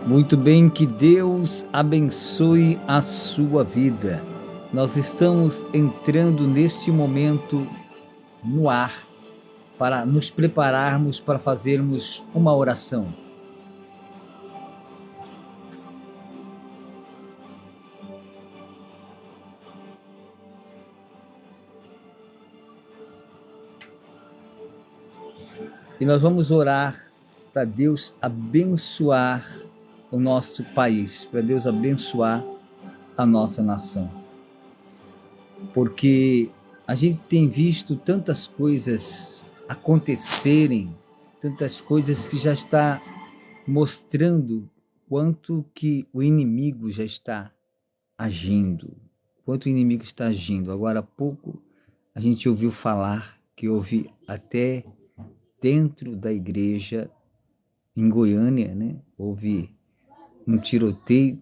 Muito bem, que Deus abençoe a sua vida. Nós estamos entrando neste momento no ar para nos prepararmos para fazermos uma oração. E nós vamos orar para Deus abençoar o nosso país, para Deus abençoar a nossa nação. Porque a gente tem visto tantas coisas acontecerem, tantas coisas que já está mostrando quanto que o inimigo já está agindo, quanto o inimigo está agindo. Agora há pouco a gente ouviu falar que houve até dentro da igreja em Goiânia, né? Houve um tiroteio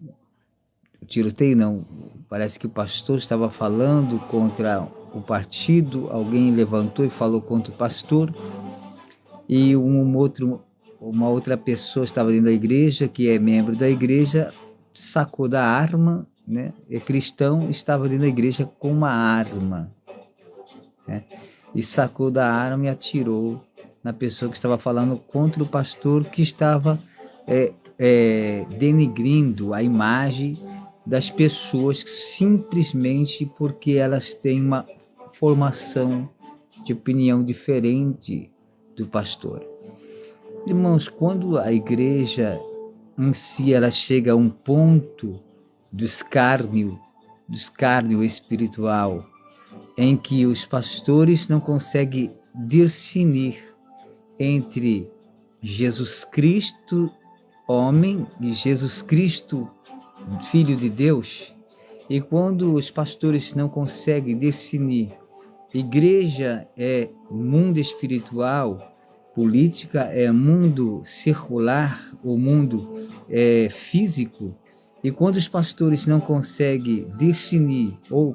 não, parece que o pastor estava falando contra o partido, alguém levantou e falou contra o pastor, e uma outra pessoa estava dentro da igreja, que é membro da igreja, sacou da arma, né? É cristão, estava dentro da igreja com uma arma, né? E sacou da arma e atirou na pessoa que estava falando contra o pastor, que estava denigrindo a imagem das pessoas simplesmente porque elas têm uma formação de opinião diferente do pastor. Irmãos, quando a igreja em si ela chega a um ponto do escárnio espiritual, em que os pastores não conseguem discernir entre Jesus Cristo, homem, e Jesus Cristo, Filho de Deus, e quando os pastores não conseguem discernir, igreja é mundo espiritual, política é mundo circular, o mundo é físico, e quando os pastores não conseguem discernir ou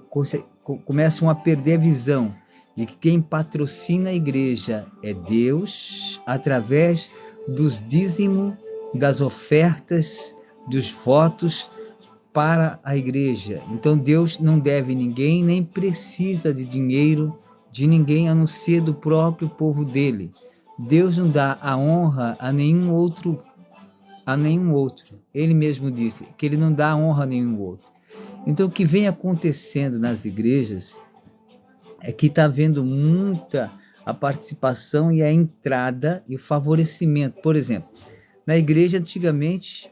começam a perder a visão de que quem patrocina a igreja é Deus, através dos dízimos, das ofertas, dos votos para a igreja. Então Deus não deve ninguém, nem precisa de dinheiro de ninguém, a não ser do próprio povo dele. Deus não dá a honra a nenhum outro. Ele mesmo disse que ele não dá honra a nenhum outro. Então o que vem acontecendo nas igrejas é que está havendo muita a participação e a entrada e o favorecimento. Por exemplo, na igreja, antigamente,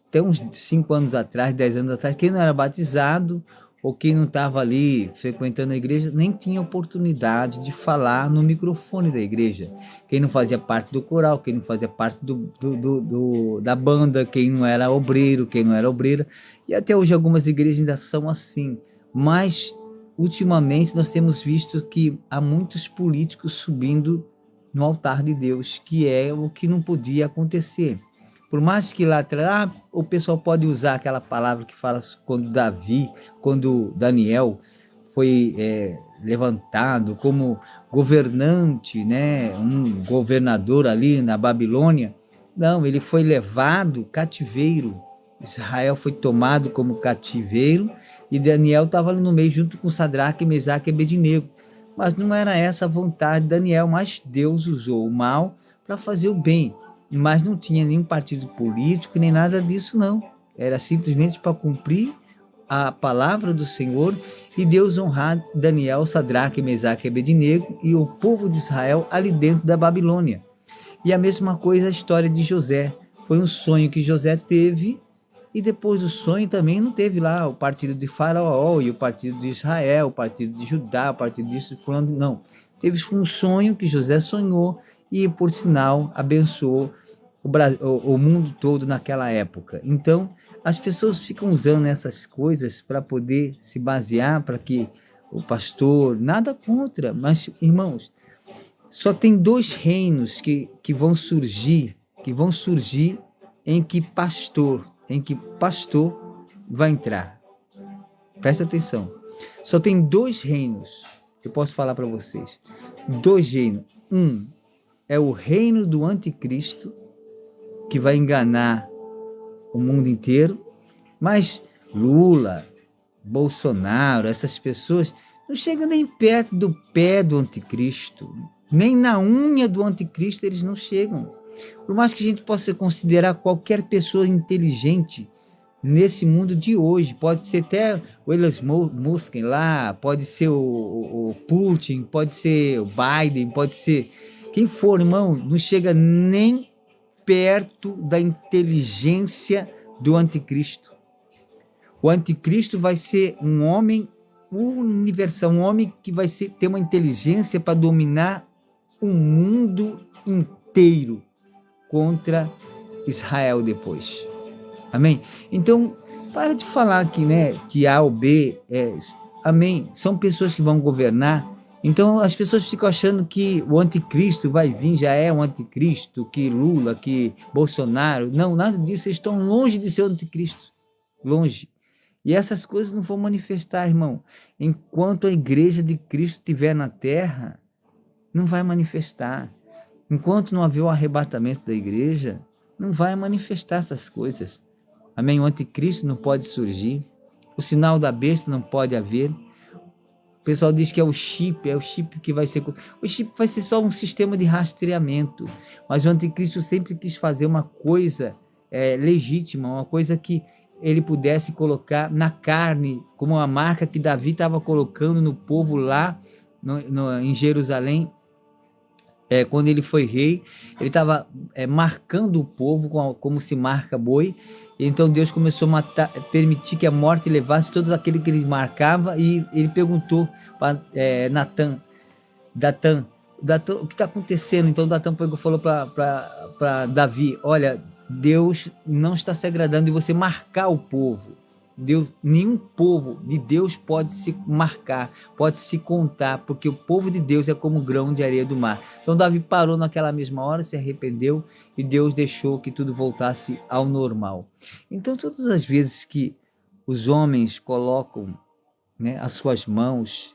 até uns 5 anos atrás, 10 anos atrás, quem não era batizado ou quem não estava ali frequentando a igreja, nem tinha oportunidade de falar no microfone da igreja. Quem não fazia parte do coral, quem não fazia parte da banda, quem não era obreiro, quem não era obreira. E até hoje algumas igrejas ainda são assim. Mas, ultimamente, nós temos visto que há muitos políticos subindo no altar de Deus, que é o que não podia acontecer. Por mais que lá atrás, o pessoal pode usar aquela palavra que fala quando Daniel foi levantado como governante, né, um governador ali na Babilônia. Não, ele foi levado cativeiro. Israel foi tomado como cativeiro e Daniel estava ali no meio junto com Sadraque, Mesaque e Abednego. Mas não era essa a vontade de Daniel, mas Deus usou o mal para fazer o bem. Mas não tinha nenhum partido político, nem nada disso, não. Era simplesmente para cumprir a palavra do Senhor e Deus honrar Daniel, Sadraque, Mesaque e Abednego e o povo de Israel ali dentro da Babilônia. E a mesma coisa a história de José. Foi um sonho que José teve e depois do sonho também não teve lá o partido de Faraó e o partido de Israel, o partido de Judá, o partido disso, falando, não. Teve um sonho que José sonhou e, por sinal, abençoou o mundo todo naquela época. Então, as pessoas ficam usando essas coisas para poder se basear, para que o pastor, nada contra, mas, irmãos, só tem 2 reinos que vão surgir em que pastor vai entrar. Presta atenção. Só tem 2 reinos que eu posso falar para vocês. 2 reinos. É o reino do anticristo, que vai enganar o mundo inteiro, mas Lula, Bolsonaro, essas pessoas não chegam nem perto do pé do anticristo, nem na unha do anticristo eles não chegam. Por mais que a gente possa considerar qualquer pessoa inteligente nesse mundo de hoje, pode ser até o Elon Musk lá, pode ser o Putin, pode ser o Biden, pode ser quem for, irmão, não chega nem perto da inteligência do anticristo. O anticristo vai ser um homem universal, um homem que vai ter uma inteligência para dominar o mundo inteiro contra Israel depois. Amém? Então, para de falar aqui, né, que A ou B, amém, são pessoas que vão governar. Então, as pessoas ficam achando que o anticristo vai vir, já é um anticristo, que Lula, que Bolsonaro. Não, nada disso, eles estão longe de ser o anticristo. Longe. E essas coisas não vão manifestar, irmão. Enquanto a igreja de Cristo estiver na terra, não vai manifestar. Enquanto não haver o arrebatamento da igreja, não vai manifestar essas coisas. Amém? O anticristo não pode surgir. O sinal da besta não pode haver. O pessoal diz que é o chip que vai ser... O chip vai ser só um sistema de rastreamento. Mas o anticristo sempre quis fazer uma coisa legítima, uma coisa que ele pudesse colocar na carne, como a marca que Davi estava colocando no povo lá em Jerusalém. Quando ele foi rei, ele estava marcando o povo como se marca boi. Então Deus começou a permitir que a morte levasse todos aqueles que ele marcava, e ele perguntou para Datã, o que está acontecendo? Então Datã falou para Davi: olha, Deus não está se agradando de você marcar o povo. Nenhum povo de Deus pode se marcar, pode se contar, porque o povo de Deus é como grão de areia do mar. Então Davi parou naquela mesma hora, se arrependeu, e Deus deixou que tudo voltasse ao normal. Então, todas as vezes que os homens colocam, né, as suas mãos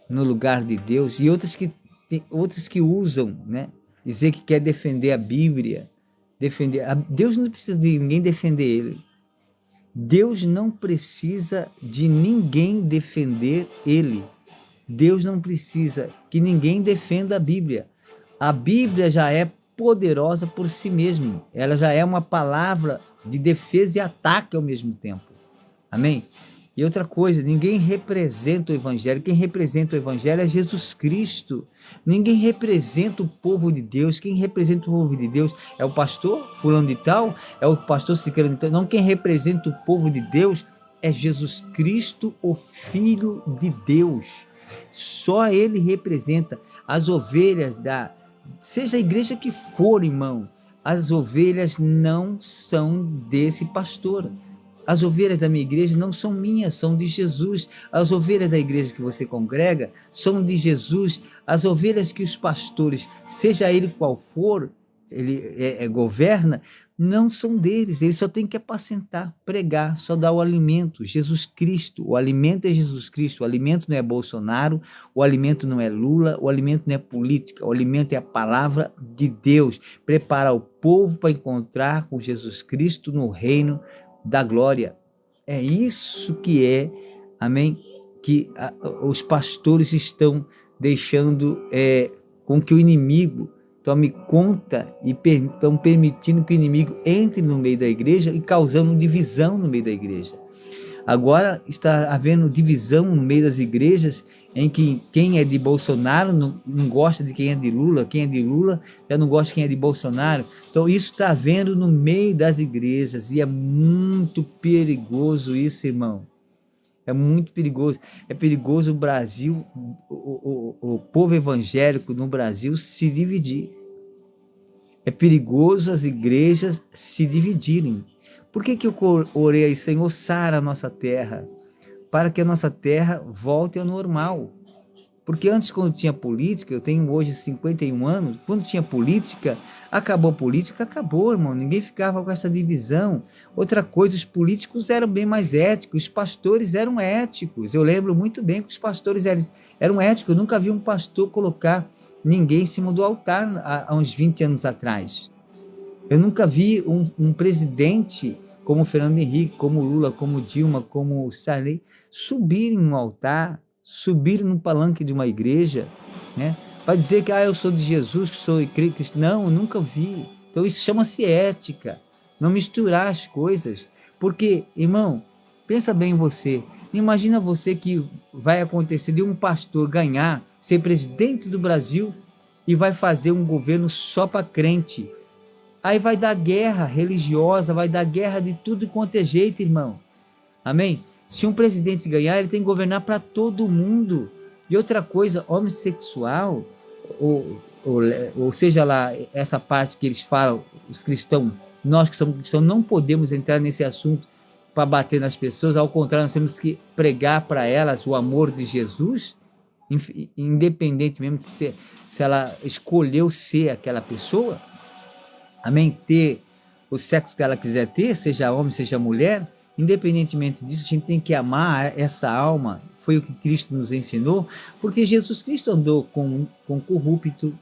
no lugar de Deus, e outros que usam, né, dizer que quer defender a Bíblia, Deus não precisa de ninguém defender ele. Deus não precisa de ninguém defender ele. Deus não precisa que ninguém defenda a Bíblia. A Bíblia já é poderosa por si mesma. Ela já é uma palavra de defesa e ataque ao mesmo tempo. Amém? E outra coisa, ninguém representa o Evangelho. Quem representa o Evangelho é Jesus Cristo. Ninguém representa o povo de Deus. Quem representa o povo de Deus é o pastor fulano de tal, é o pastor ciclano de tal. Não, quem representa o povo de Deus é Jesus Cristo, o Filho de Deus. Só ele representa as ovelhas seja a igreja que for, irmão. As ovelhas não são desse pastor. As ovelhas da minha igreja não são minhas, são de Jesus. As ovelhas da igreja que você congrega são de Jesus. As ovelhas que os pastores, seja ele qual for, ele governa, não são deles. Ele só tem que apacentar, pregar, só dar o alimento. Jesus Cristo, o alimento é Jesus Cristo. O alimento não é Bolsonaro, o alimento não é Lula, o alimento não é política, o alimento é a palavra de Deus. Preparar o povo para encontrar com Jesus Cristo no reino da glória. É isso que amém, que os pastores estão deixando com que o inimigo tome conta e estão permitindo que o inimigo entre no meio da igreja e causando divisão no meio da igreja. Agora está havendo divisão no meio das igrejas, em que quem é de Bolsonaro não gosta de quem é de Lula, quem é de Lula já não gosta de quem é de Bolsonaro. Então isso está havendo no meio das igrejas, e é muito perigoso isso, irmão. É muito perigoso. É perigoso o Brasil, o povo evangélico no Brasil se dividir. É perigoso as igrejas se dividirem. Por que eu orei aí, Senhor, sara a nossa terra? Para que a nossa terra volte ao normal. Porque antes, quando tinha política, eu tenho hoje 51 anos, quando tinha política, acabou a política, acabou, irmão. Ninguém ficava com essa divisão. Outra coisa, os políticos eram bem mais éticos, os pastores eram éticos. Eu lembro muito bem que os pastores eram éticos. Eu nunca vi um pastor colocar ninguém em cima do altar há uns 20 anos atrás. Eu nunca vi um presidente como Fernando Henrique, como Lula, como Dilma, como Sarney, subirem no altar, subirem no palanque de uma igreja, né? Para dizer que eu sou de Jesus, que sou Cristo. Não, eu nunca vi. Então isso chama-se ética, não misturar as coisas. Porque, irmão, pensa bem em você. Imagina você que vai acontecer de um pastor ganhar, ser presidente do Brasil e vai fazer um governo só para crente. Aí vai dar guerra religiosa, vai dar guerra de tudo quanto é jeito, irmão. Amém? Se um presidente ganhar, ele tem que governar para todo mundo. E outra coisa, homossexual, ou seja lá, essa parte que eles falam, os cristãos, nós que somos cristãos, não podemos entrar nesse assunto para bater nas pessoas, ao contrário, nós temos que pregar para elas o amor de Jesus, independente mesmo se ela escolheu ser aquela pessoa, amém? Ter o sexo que ela quiser ter, seja homem, seja mulher, independentemente disso, a gente tem que amar essa alma, foi o que Cristo nos ensinou, porque Jesus Cristo andou com corrupto,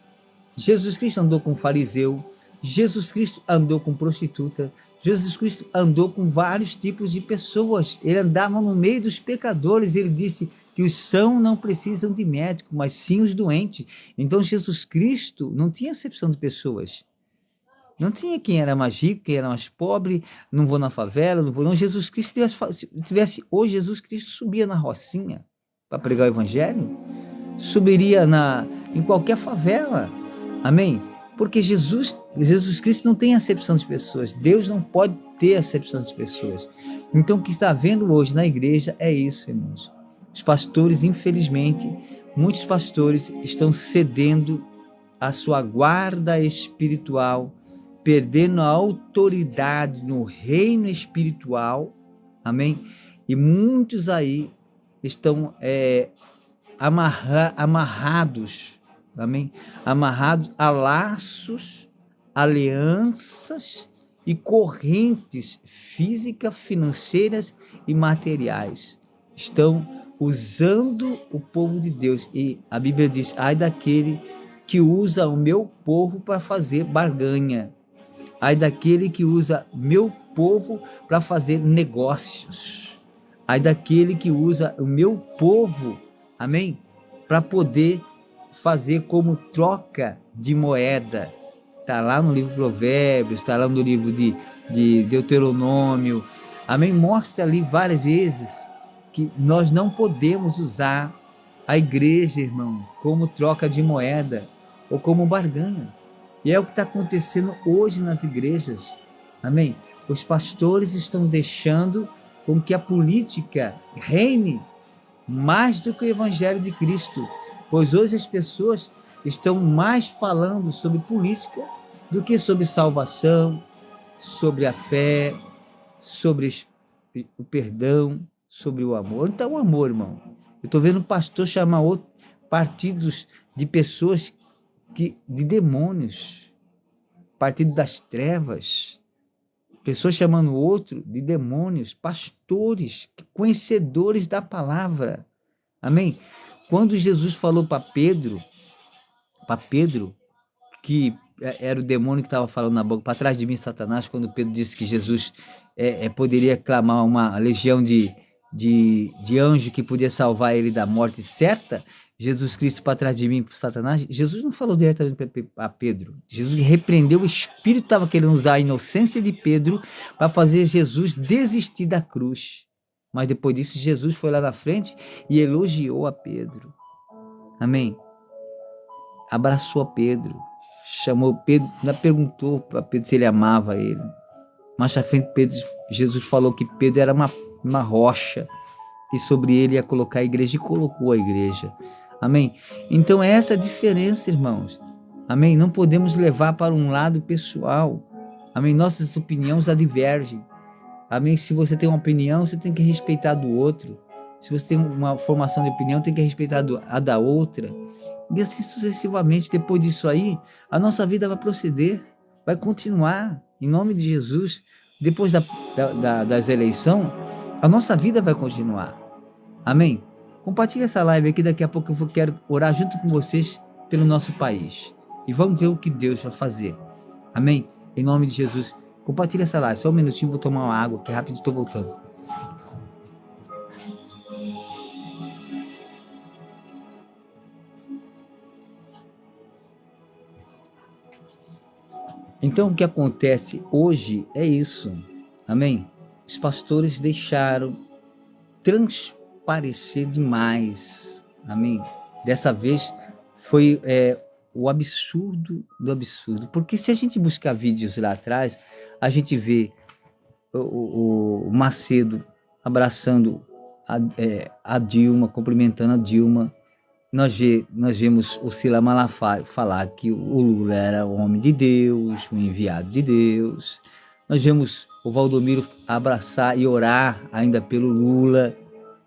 Jesus Cristo andou com fariseu, Jesus Cristo andou com prostituta, Jesus Cristo andou com vários tipos de pessoas, ele andava no meio dos pecadores, ele disse que os sãos não precisam de médico, mas sim os doentes. Então Jesus Cristo não tinha acepção de pessoas, não tinha quem era mais rico, quem era mais pobre, não vou na favela, não vou não. Jesus Cristo tivesse hoje, Jesus Cristo subia na Rocinha para pregar o evangelho, subiria em qualquer favela, amém? Porque Jesus Cristo não tem acepção de pessoas, Deus não pode ter acepção de pessoas. Então o que está havendo hoje na igreja é isso, irmãos. Os pastores, infelizmente, muitos pastores estão cedendo a sua guarda espiritual, perdendo a autoridade no reino espiritual, amém? E muitos aí estão amarrados, amém? Amarrados a laços, alianças e correntes físicas, financeiras e materiais. Estão usando o povo de Deus. E a Bíblia diz, ai daquele que usa o meu povo para fazer barganha. Ai daquele que usa meu povo para fazer negócios. Ai daquele que usa o meu povo, amém? Para poder fazer como troca de moeda. Está lá no livro de Provérbios, está lá no livro de Deuteronômio. Amém? Mostra ali várias vezes que nós não podemos usar a igreja, irmão, como troca de moeda ou como barganha. E é o que está acontecendo hoje nas igrejas, amém? Os pastores estão deixando com que a política reine mais do que o evangelho de Cristo, pois hoje as pessoas estão mais falando sobre política do que sobre salvação, sobre a fé, sobre o perdão, sobre o amor. Então, o amor, irmão. Eu estou vendo um pastor chamar outros partidos de pessoas de demônios, partido das trevas, pessoas chamando outro de demônios, pastores, conhecedores da palavra, amém? Quando Jesus falou para Pedro, que era o demônio que estava falando na boca, para trás de mim, Satanás, quando Pedro disse que Jesus poderia clamar uma legião de anjo que podia salvar ele da morte certa, Jesus Cristo para trás de mim, para Satanás, Jesus não falou diretamente para Pedro. Jesus repreendeu, o Espírito estava querendo usar a inocência de Pedro para fazer Jesus desistir da cruz. Mas depois disso, Jesus foi lá na frente e elogiou a Pedro. Amém? Abraçou a Pedro, chamou Pedro, ainda perguntou para Pedro se ele amava ele. Mais à frente, Jesus falou que Pedro era uma rocha e sobre ele ia colocar a igreja e colocou a igreja. Amém? Então é essa a diferença, irmãos. Amém? Não podemos levar para um lado pessoal. Amém? Nossas opiniões divergem. Amém? Se você tem uma opinião, você tem que respeitar a do outro. Se você tem uma formação de opinião, tem que respeitar a da outra. E assim sucessivamente. Depois disso aí, a nossa vida vai proceder, vai continuar. Em nome de Jesus, depois das eleições, a nossa vida vai continuar. Amém? Compartilhe essa live aqui, daqui a pouco eu quero orar junto com vocês pelo nosso país. E vamos ver o que Deus vai fazer. Amém? Em nome de Jesus. Compartilha essa live. Só um minutinho, vou tomar uma água, que rápido estou voltando. Então, o que acontece hoje é isso. Amém? Os pastores deixaram transparecer demais. Amém? Dessa vez foi o absurdo do absurdo. Porque se a gente buscar vídeos lá atrás, a gente vê o Macedo abraçando a Dilma, cumprimentando a Dilma. Nós vemos o Sila Malafaia falar que o Lula era o homem de Deus, o enviado de Deus. Nós vemos o Valdomiro abraçar e orar ainda pelo Lula,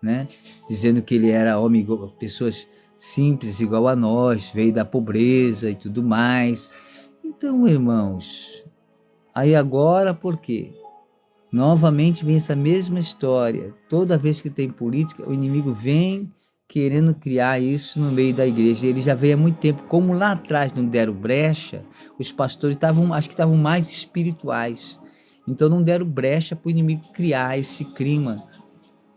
né? Dizendo que ele era homem, pessoas simples igual a nós, veio da pobreza e tudo mais. Então, irmãos, aí agora por quê? Novamente vem essa mesma história. Toda vez que tem política, o inimigo vem querendo criar isso no meio da igreja. Ele já veio há muito tempo. Como lá atrás não deram brecha, os pastores acho que estavam mais espirituais. Então não deram brecha para o inimigo criar esse clima.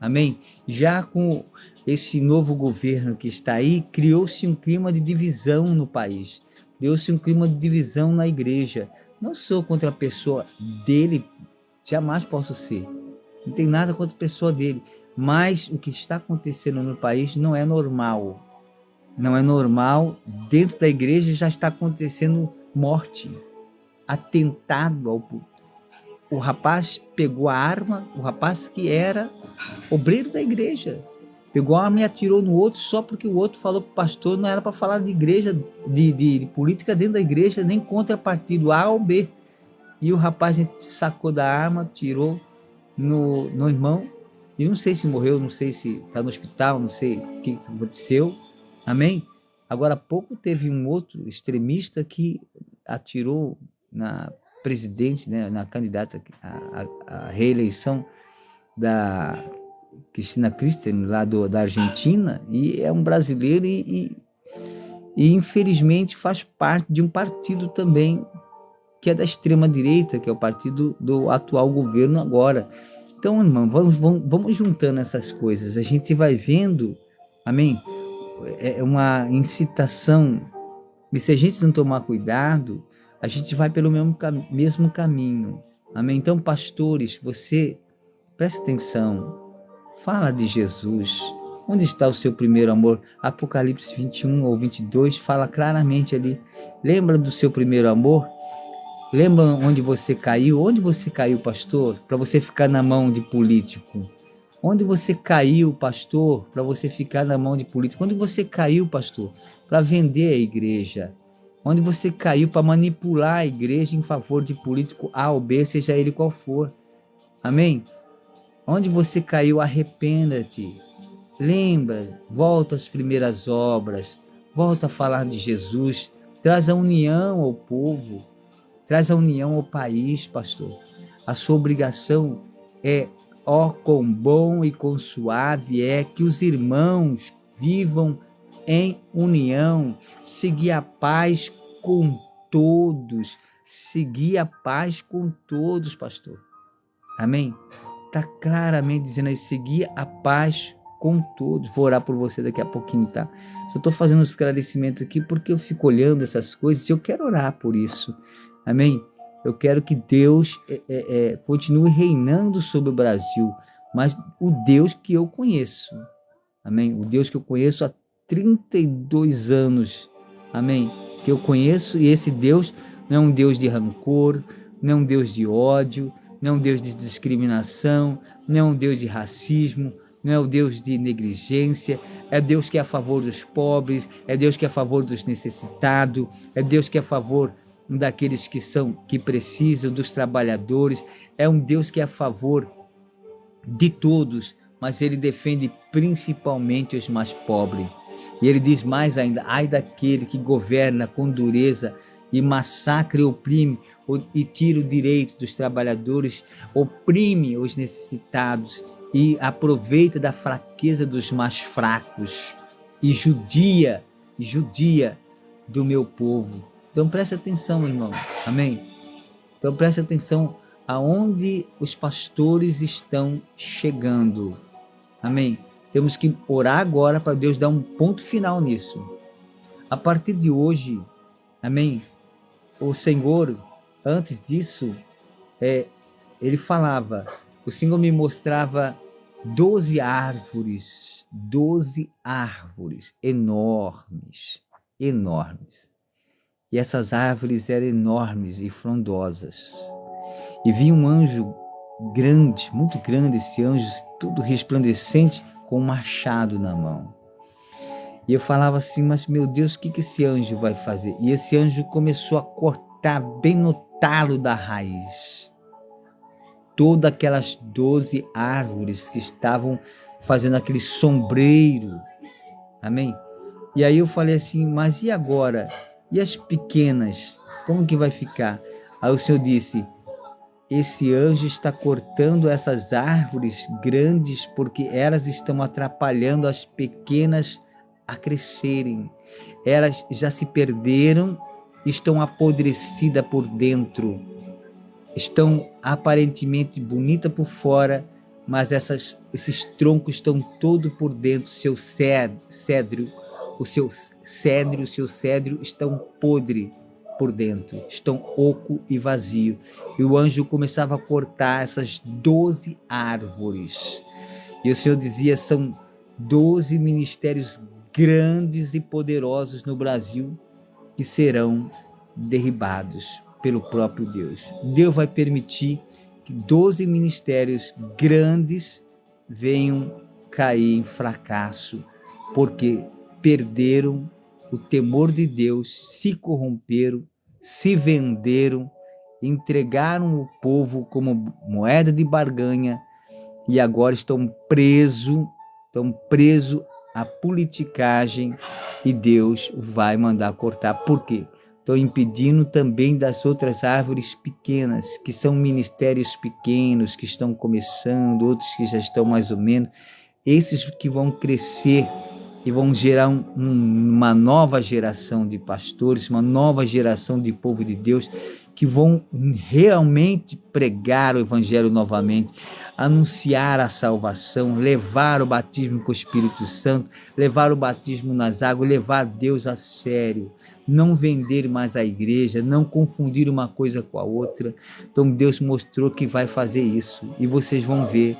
Amém? Já com esse novo governo que está aí, criou-se um clima de divisão no país. Criou-se um clima de divisão na igreja. Não sou contra a pessoa dele, jamais posso ser. Não tem nada contra a pessoa dele. Mas o que está acontecendo no país não é normal. Não é normal. Dentro da igreja já está acontecendo morte, atentado ao público. O rapaz pegou a arma, o rapaz que era obreiro da igreja, pegou a arma e atirou no outro só porque o outro falou que o pastor não era para falar de igreja, de política dentro da igreja, nem contra partido A ou B. E o rapaz sacou da arma, tirou no irmão, e não sei se morreu, não sei se está no hospital, não sei o que aconteceu. Amém? Agora há pouco teve um outro extremista que atirou na presidente, né, na candidata à reeleição da Cristina Kirchner, lá da Argentina, e é um brasileiro e infelizmente faz parte de um partido também que é da extrema-direita, que é o partido do atual governo agora. Então, irmão, vamos juntando essas coisas, a gente vai vendo, amém? É uma incitação, e se a gente não tomar cuidado, a gente vai pelo mesmo caminho, amém? Então, pastores, você presta atenção, fala de Jesus. Onde está o seu primeiro amor? Apocalipse 21 ou 22 fala claramente ali. Lembra do seu primeiro amor? Lembra onde você caiu? Onde você caiu, pastor? Para você ficar na mão de político. Onde você caiu, pastor? Para você ficar na mão de político. Onde você caiu, pastor? Para vender a igreja. Onde você caiu para manipular a igreja em favor de político A ou B, seja ele qual for. Amém? Onde você caiu, arrependa-te. Lembra, volta às primeiras obras. Volta a falar de Jesus. Traz a união ao povo. Traz a união ao país, pastor. A sua obrigação é, quão bom e quão suave é que os irmãos vivam em união, seguir a paz com todos, seguir a paz com todos, pastor. Amém? Está claramente dizendo aí, seguir a paz com todos. Vou orar por você daqui a pouquinho, tá? Só estou fazendo um esclarecimento aqui porque eu fico olhando essas coisas e eu quero orar por isso. Amém? Eu quero que Deus continue reinando sobre o Brasil, mas o Deus que eu conheço. Amém? O Deus que eu conheço há 32 anos. Amém? Que eu conheço, e esse Deus não é um Deus de rancor, não é um Deus de ódio, não é um Deus de discriminação, não é um Deus de racismo, não é o Deus de negligência, é Deus que é a favor dos pobres, é Deus que é a favor dos necessitados, é Deus que é a favor daqueles que precisam, dos trabalhadores, é um Deus que é a favor de todos, mas ele defende principalmente os mais pobres. E ele diz mais ainda, ai daquele que governa com dureza e massacra e oprime e tira o direito dos trabalhadores, oprime os necessitados e aproveita da fraqueza dos mais fracos e judia do meu povo. Então preste atenção, irmão. Amém? Então preste atenção aonde os pastores estão chegando. Amém? Temos que orar agora para Deus dar um ponto final nisso. A partir de hoje, amém? O Senhor, antes disso, ele falava, o Senhor me mostrava 12 árvores enormes, enormes. E essas árvores eram enormes e frondosas. E vi um anjo grande, muito grande, esse anjo, todo resplandecente, com um machado na mão. E eu falava assim, mas meu Deus, o que esse anjo vai fazer? E esse anjo começou a cortar bem no talo da raiz todas aquelas 12 árvores que estavam fazendo aquele sombreiro. Amém? E aí eu falei assim, mas e agora? E as pequenas? Como que vai ficar? Aí o Senhor disse, esse anjo está cortando essas árvores grandes porque elas estão atrapalhando as pequenas a crescerem. Elas já se perderam, estão apodrecidas por dentro. Estão aparentemente bonitas por fora, mas esses troncos estão todos por dentro. O seu cedro estão podre por dentro, estão oco e vazio. E o anjo começava a cortar essas 12 árvores. E o Senhor dizia, são 12 ministérios grandes e poderosos no Brasil que serão derribados pelo próprio Deus. Deus vai permitir que 12 ministérios grandes venham cair em fracasso, porque perderam o temor de Deus, se corromperam, se venderam, entregaram o povo como moeda de barganha e agora estão presos à politicagem e Deus vai mandar cortar. Por quê? Estão impedindo também das outras árvores pequenas, que são ministérios pequenos, que estão começando, outros que já estão mais ou menos, esses que vão crescer e vão gerar uma nova geração de pastores, uma nova geração de povo de Deus, que vão realmente pregar o Evangelho novamente, anunciar a salvação, levar o batismo com o Espírito Santo, levar o batismo nas águas, levar Deus a sério, não vender mais a igreja, não confundir uma coisa com a outra. Então Deus mostrou que vai fazer isso, e vocês vão ver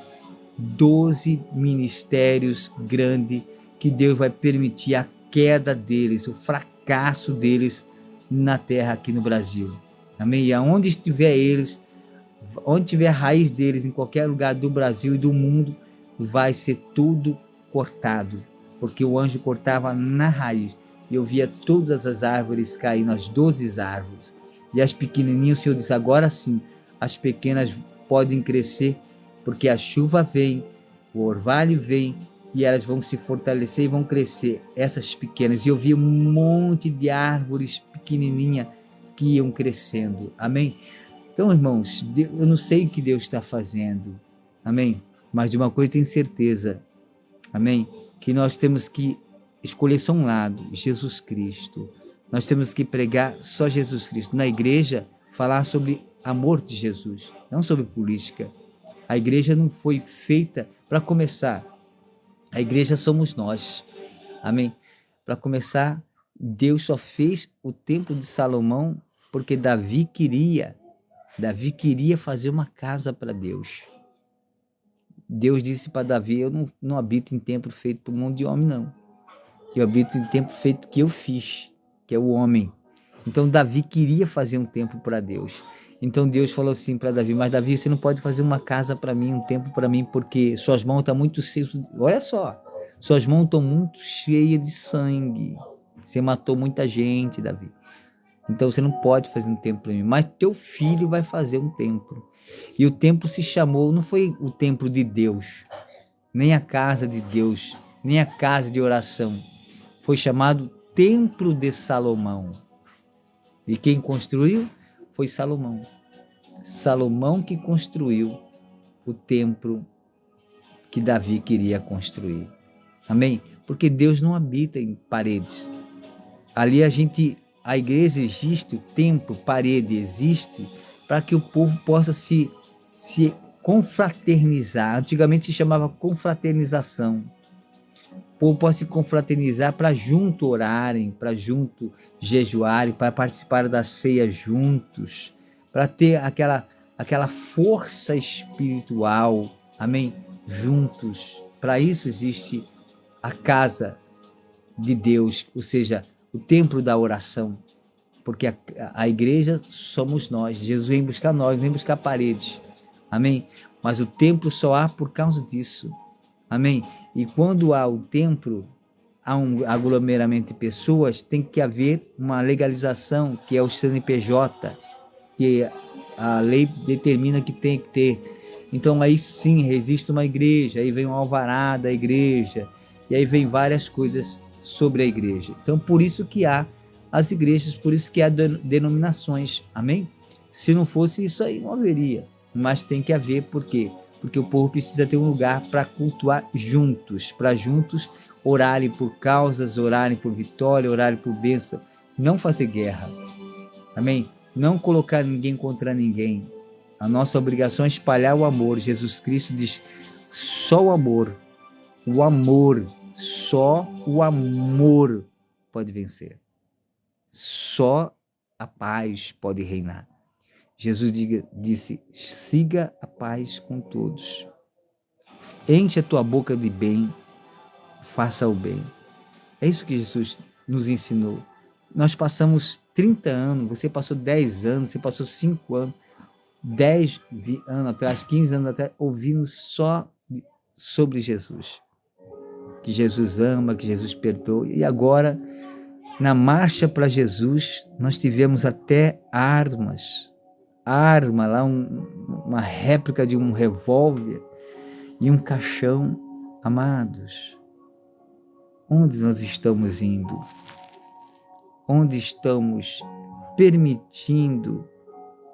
12 ministérios grandes que Deus vai permitir a queda deles, o fracasso deles na terra aqui no Brasil. Amém? E aonde estiver eles, onde tiver a raiz deles, em qualquer lugar do Brasil e do mundo, vai ser tudo cortado, porque o anjo cortava na raiz. E eu via todas as árvores caindo, as 12 árvores. E as pequenininhas, o Senhor disse, agora sim, as pequenas podem crescer, porque a chuva vem, o orvalho vem, e elas vão se fortalecer e vão crescer, essas pequenas. E eu vi um monte de árvores pequenininhas que iam crescendo. Amém? Então, irmãos, eu não sei o que Deus está fazendo. Amém? Mas de uma coisa tenho certeza. Amém? Que nós temos que escolher só um lado, Jesus Cristo. Nós temos que pregar só Jesus Cristo. Na igreja, falar sobre amor de Jesus, não sobre política. A igreja não foi feita para começar. A igreja somos nós. Amém? Para começar, Deus só fez o templo de Salomão porque Davi queria fazer uma casa para Deus. Deus disse para Davi, eu não habito em templo feito por mão de homem, não. Eu habito em templo feito que eu fiz, que é o homem. Então Davi queria fazer um templo para Deus. Então Deus falou assim para Davi, mas Davi, você não pode fazer uma casa para mim, um templo para mim, porque suas mãos estão muito cheias. Olha só, suas mãos estão muito cheias de sangue. Você matou muita gente, Davi. Então você não pode fazer um templo para mim, mas teu filho vai fazer um templo. E o templo se chamou, não foi o templo de Deus, nem a casa de Deus, nem a casa de oração. Foi chamado Templo de Salomão. E quem construiu foi Salomão. Salomão que construiu o templo que Davi queria construir. Amém? Porque Deus não habita em paredes. Ali a igreja existe, o templo, parede existe, para que o povo possa se confraternizar. Antigamente se chamava confraternização. O povo pode se confraternizar para junto orarem, para junto jejuarem, para participar da ceia juntos, para ter aquela força espiritual, amém? Juntos. Para isso existe a casa de Deus, ou seja, o templo da oração, porque a igreja somos nós. Jesus vem buscar nós, vem buscar paredes, amém? Mas o templo só há por causa disso, amém? E quando há o templo, há um aglomeramento de pessoas, tem que haver uma legalização, que é o CNPJ, que a lei determina que tem que ter. Então aí sim, existe uma igreja, aí vem um alvará da igreja, e aí vem várias coisas sobre a igreja. Então por isso que há as igrejas, por isso que há denominações, amém? Se não fosse isso aí, não haveria, mas tem que haver, por quê? Porque o povo precisa ter um lugar para cultuar juntos, para juntos orarem por causas, orarem por vitória, orarem por bênção, não fazer guerra, amém? Não colocar ninguém contra ninguém. A nossa obrigação é espalhar o amor. Jesus Cristo diz, só o amor, só o amor pode vencer. Só a paz pode reinar. Jesus disse, siga a paz com todos. Enche a tua boca de bem, faça o bem. É isso que Jesus nos ensinou. Nós passamos 30 anos, você passou 10 anos, você passou 5 anos, 10 anos atrás, 15 anos atrás, ouvindo só sobre Jesus. Que Jesus ama, que Jesus perdoa. E agora, na marcha para Jesus, nós tivemos até armas. Arma lá, uma réplica de um revólver e um caixão. Amados, onde nós estamos indo? Onde estamos permitindo,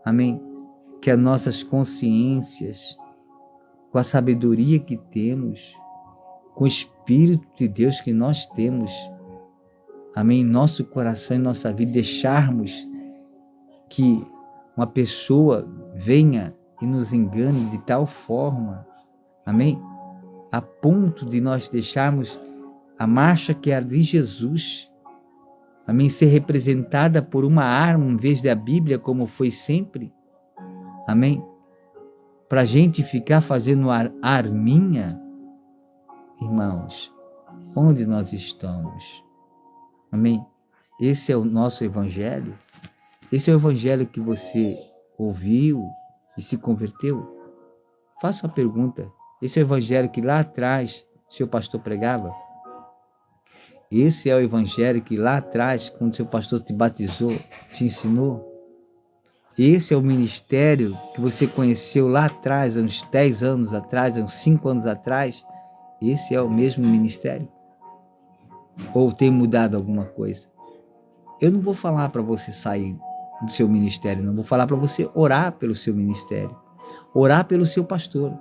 amém, que as nossas consciências, com a sabedoria que temos, com o Espírito de Deus que nós temos, amém, em nosso coração e nossa vida, deixarmos que uma pessoa venha e nos engane de tal forma, amém, a ponto de nós deixarmos a marcha que é a de Jesus, amém, ser representada por uma arma em vez da Bíblia, como foi sempre, amém, para a gente ficar fazendo arminha, irmãos, onde nós estamos, amém? Esse é o nosso evangelho, esse é o evangelho que você ouviu e se converteu? Faça uma pergunta, esse é o evangelho que lá atrás seu pastor pregava? Esse é o evangelho que lá atrás, quando seu pastor te batizou, te ensinou? Esse é o ministério que você conheceu lá atrás, há uns 10 anos atrás, há uns 5 anos atrás? Esse é o mesmo ministério? Ou tem mudado alguma coisa? Eu não vou falar para você sair do seu ministério, não. Vou falar para você orar pelo seu ministério. Orar pelo seu pastor.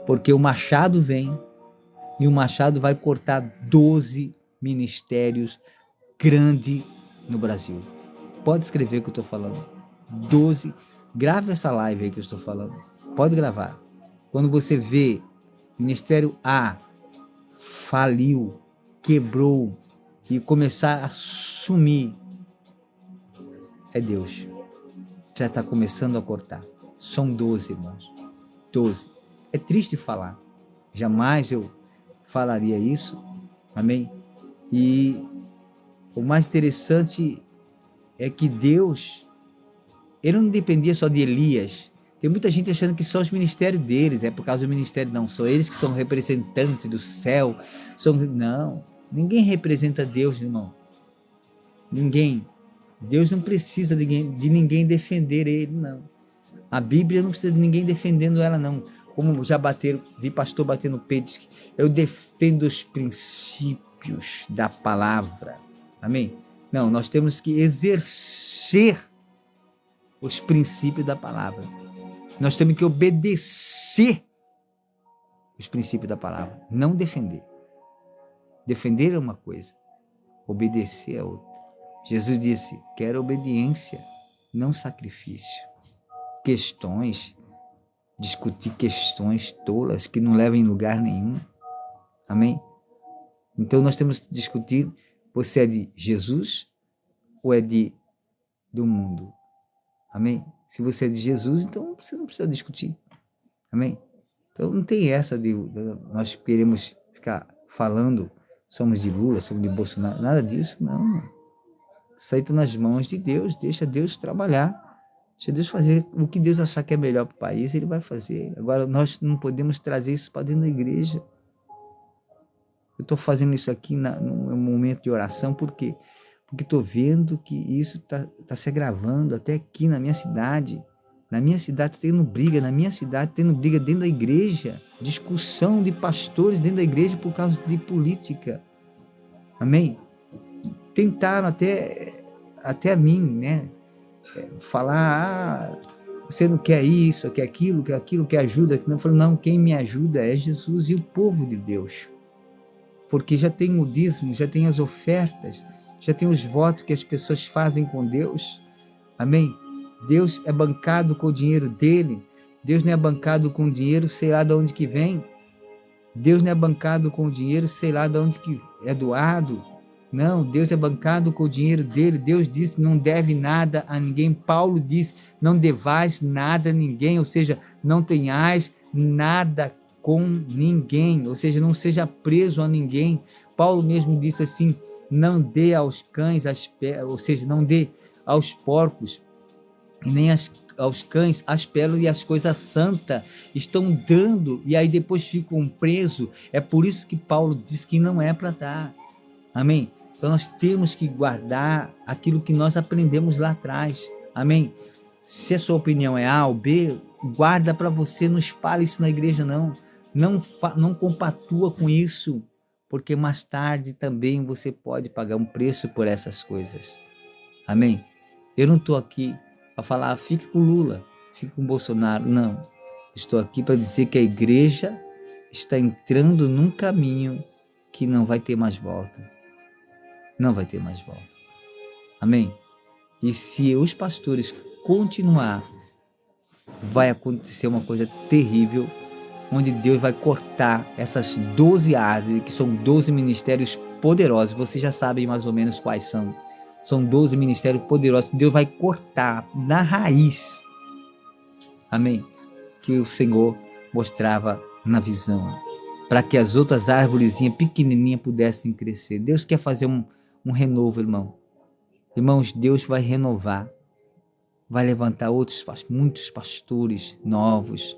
Porque o machado vem e o machado vai cortar 12 ministérios grandes no Brasil. Pode escrever o que eu estou falando. 12. Grave essa live aí que eu estou falando. Pode gravar. Quando você vê Ministério A faliu, quebrou e começar a sumir, é Deus. Já está começando a cortar. São 12, irmãos. 12. É triste falar. Jamais eu falaria isso. Amém? E o mais interessante é que Deus, ele não dependia só de Elias. Tem muita gente achando que só os ministérios deles, é por causa do ministério. Não, são eles que são representantes do céu. Não, ninguém representa Deus, irmão. Ninguém. Deus não precisa de ninguém defender ele, não. A Bíblia não precisa de ninguém defendendo ela, não. Como já vi pastor bater no peito, eu defendo os princípios da palavra. Amém? Não, nós temos que exercer os princípios da palavra. Nós temos que obedecer os princípios da palavra, não defender. Defender é uma coisa, obedecer é outra. Jesus disse, quero obediência, não sacrifício. questões, discutir questões tolas que não levam em lugar nenhum. Amém? Então nós temos que discutir, você é de Jesus ou é do mundo? Amém? Se você é de Jesus, então você não precisa discutir. Amém? Então não tem essa de nós queremos ficar falando, somos de Lula, somos de Bolsonaro, nada disso, não. Isso aí está nas mãos de Deus, deixa Deus trabalhar. Deixa Deus fazer o que Deus achar que é melhor para o país, Ele vai fazer. Agora, nós não podemos trazer isso para dentro da igreja. Eu estou fazendo isso aqui no momento de oração, por quê? Porque estou vendo que isso está se agravando até aqui na minha cidade. Na minha cidade tendo briga, dentro da igreja, discussão de pastores dentro da igreja por causa de política. Amém? Tentaram até a mim, né? Falar, você não quer isso, quer aquilo, quer ajuda. Eu falo, não, quem me ajuda é Jesus e o povo de Deus. Porque já tem o dízimo, já tem as ofertas, já tem os votos que as pessoas fazem com Deus. Amém? Deus é bancado com o dinheiro dele. Deus não é bancado com o dinheiro, sei lá de onde que vem. Deus não é bancado com o dinheiro, sei lá de onde que é doado. Não, Deus é bancado com o dinheiro dele. Deus disse, não deve nada a ninguém. Paulo diz, não devais nada a ninguém, ou seja, não tenhais nada com ninguém, ou seja, não seja preso a ninguém. Paulo mesmo disse assim, não dê aos cães, ou seja, não dê aos porcos, e nem aos cães as pérolas e as coisas santas. Estão dando, e aí depois ficam presos. É por isso que Paulo diz que não é para dar. Amém? Então nós temos que guardar aquilo que nós aprendemos lá atrás. Amém? Se a sua opinião é A ou B, guarda para você, não espalhe isso na igreja, não. Não compatua com isso, porque mais tarde também você pode pagar um preço por essas coisas. Amém? Eu não estou aqui para falar, fique com Lula, fique com Bolsonaro. Não. Estou aqui para dizer que a igreja está entrando num caminho que não vai ter mais volta. Não vai ter mais volta. Amém? E se os pastores continuar, vai acontecer uma coisa terrível, onde Deus vai cortar essas 12 árvores, que são 12 ministérios poderosos. Vocês já sabem mais ou menos quais são. São 12 ministérios poderosos. Deus vai cortar na raiz. Amém? Que o Senhor mostrava na visão. Para que as outras árvorezinhas pequenininhas pudessem crescer. Deus quer fazer um renovo, irmão. Irmãos, Deus vai renovar. Vai levantar muitos pastores novos,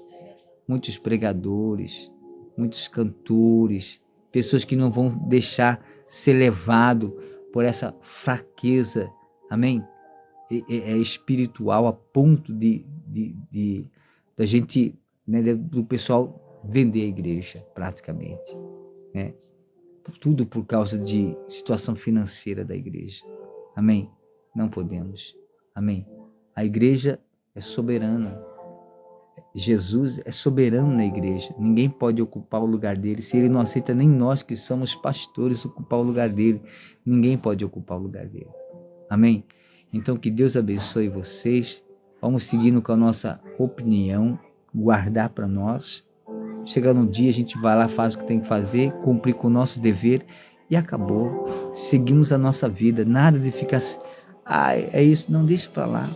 muitos pregadores, muitos cantores, pessoas que não vão deixar ser levado por essa fraqueza, amém? É espiritual, a ponto da gente, né, do pessoal vender a igreja, praticamente, né? Tudo por causa de situação financeira da igreja, amém? Não podemos, amém? A igreja é soberana. Jesus é soberano na igreja. Ninguém pode ocupar o lugar dele. Se ele não aceita nem nós que somos pastores ocupar o lugar dele, ninguém pode ocupar o lugar dele. Amém? Então que Deus abençoe vocês. Vamos seguindo com a nossa opinião, guardar para nós. Chegar no dia, a gente vai lá, faz o que tem que fazer, cumprir com o nosso dever e acabou. Seguimos a nossa vida. Nada de ficar assim, é isso, não, deixa para lá.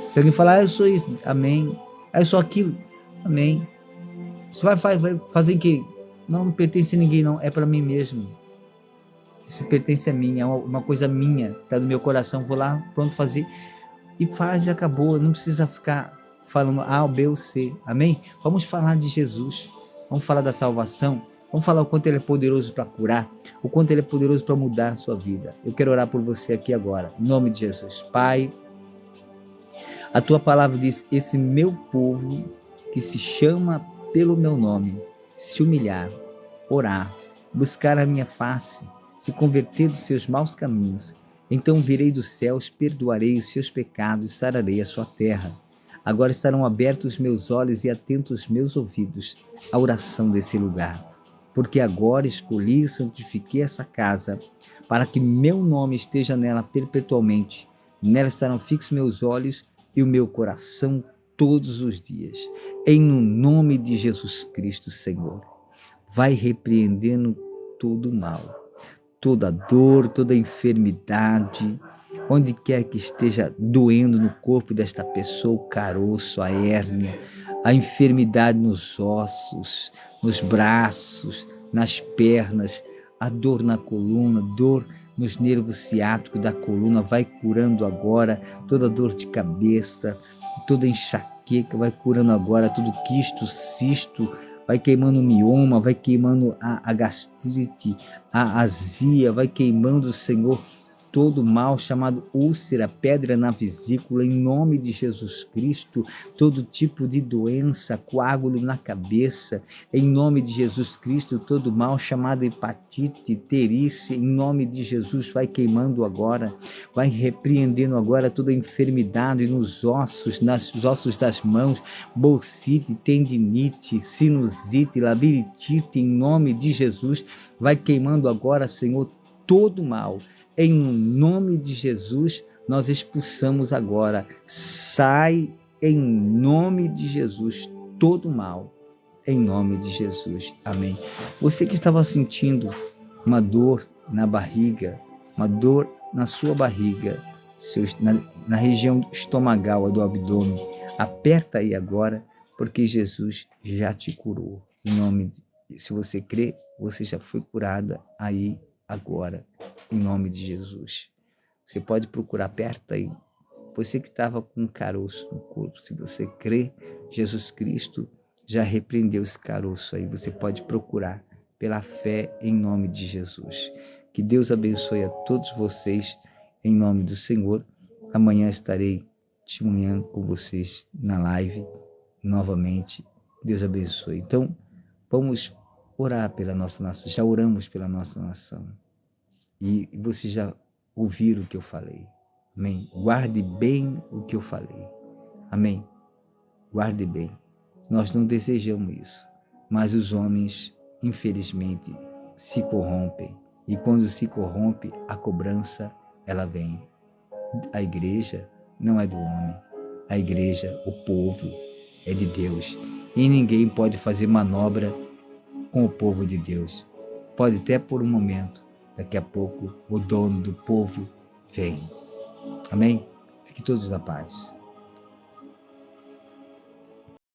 Se alguém falar, eu sou isso, amém. Eu sou aquilo, amém. Você vai fazer em que? Não pertence a ninguém, não. É para mim mesmo. Isso pertence a mim, é uma coisa minha, está no meu coração. Vou lá, pronto, fazer. E faz e acabou. Não precisa ficar falando A, B ou C, amém? Vamos falar de Jesus. Vamos falar da salvação. Vamos falar o quanto Ele é poderoso para curar, o quanto Ele é poderoso para mudar a sua vida. Eu quero orar por você aqui agora, em nome de Jesus. Pai, a tua palavra diz, esse meu povo que se chama pelo meu nome, se humilhar, orar, buscar a minha face, se converter dos seus maus caminhos, então virei dos céus, perdoarei os seus pecados e sararei a sua terra. Agora estarão abertos os meus olhos e atentos os meus ouvidos à oração desse lugar. Porque agora escolhi e santifiquei essa casa, para que meu nome esteja nela perpetuamente. Nela estarão fixos meus olhos e o meu coração todos os dias. Em no nome de Jesus Cristo, Senhor, vai repreendendo todo o mal, toda dor, toda enfermidade, onde quer que esteja doendo no corpo desta pessoa, o caroço, a hérnia, a enfermidade nos ossos, nos braços, nas pernas, a dor na coluna, dor nos nervos ciáticos da coluna, vai curando agora toda dor de cabeça, toda enxaqueca, vai curando agora todo quisto, cisto, vai queimando o mioma, vai queimando a gastrite, a azia, vai queimando, Senhor, todo mal chamado úlcera, pedra na vesícula, em nome de Jesus Cristo, todo tipo de doença, coágulo na cabeça, em nome de Jesus Cristo, todo mal chamado hepatite, icterícia, em nome de Jesus, vai queimando agora, vai repreendendo agora toda enfermidade nos ossos, nos ossos das mãos, bolsite, tendinite, sinusite, labirintite, em nome de Jesus, vai queimando agora, Senhor, todo mal. Em nome de Jesus, nós expulsamos agora. Sai em nome de Jesus todo mal. Em nome de Jesus. Amém. Você que estava sentindo uma dor na barriga, uma dor na sua barriga, na região estomagal do abdômen, aperta aí agora, porque Jesus já te curou. Em nome de, se você crê, você já foi curada aí agora, em nome de Jesus. Você pode procurar, aperta aí. Você que estava com um caroço no corpo, se você crê, Jesus Cristo já repreendeu esse caroço aí. Você pode procurar pela fé em nome de Jesus. Que Deus abençoe a todos vocês em nome do Senhor. Amanhã estarei testemunhando com vocês na live novamente. Deus abençoe. Então, vamos orar pela nossa nação. Já oramos pela nossa nação. E vocês já ouviram o que eu falei. Amém? Guarde bem o que eu falei. Amém? Guarde bem. Nós não desejamos isso. Mas os homens, infelizmente, se corrompem. E quando se corrompe, a cobrança, ela vem. A igreja não é do homem. A igreja, o povo, é de Deus. E ninguém pode fazer manobra com o povo de Deus. Pode até por um momento. Daqui a pouco, o dono do povo vem. Amém? Fique todos na paz.